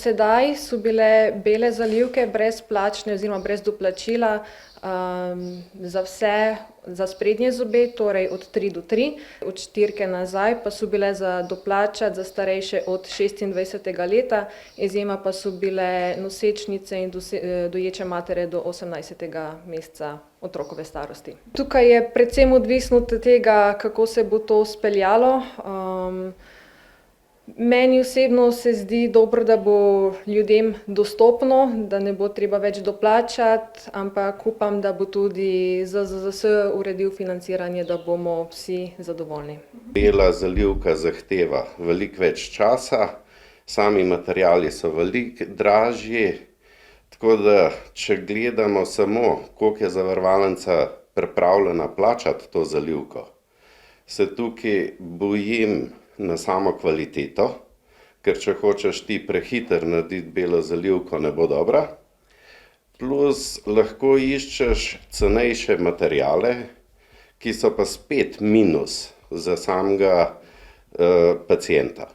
sedaj so bile bele zalivke brezplačne oziroma brez doplačila za vse, za sprednje zobe, torej od 3 do 3, od 4 nazaj pa so bile za doplačati za starejše od 26. leta, izjema pa so bile nosečnice in doječe matere do 18. meseca otrokove starosti. Tukaj je predvsem odvisno od tega, kako se bo to speljalo. Meni osebno se zdi dobro, da bo ljudem dostopno, da ne bo treba več doplačati, ampak upam, da bo tudi ZZZS uredil financiranje, da bomo vsi zadovoljni. Bela zalivka zahteva veliko več časa, sami materiali so veliko dražji, tako da če gledamo samo, koliko je zavarovalnica pripravljena plačati to zalivko, se tukaj bojim na samo kvaliteto, ker če hočeš ti prehitro narediti belo zalivko, ne bo dobra. Plus lahko iščeš cenejše materiale, ki so pa spet minus za samega pacienta.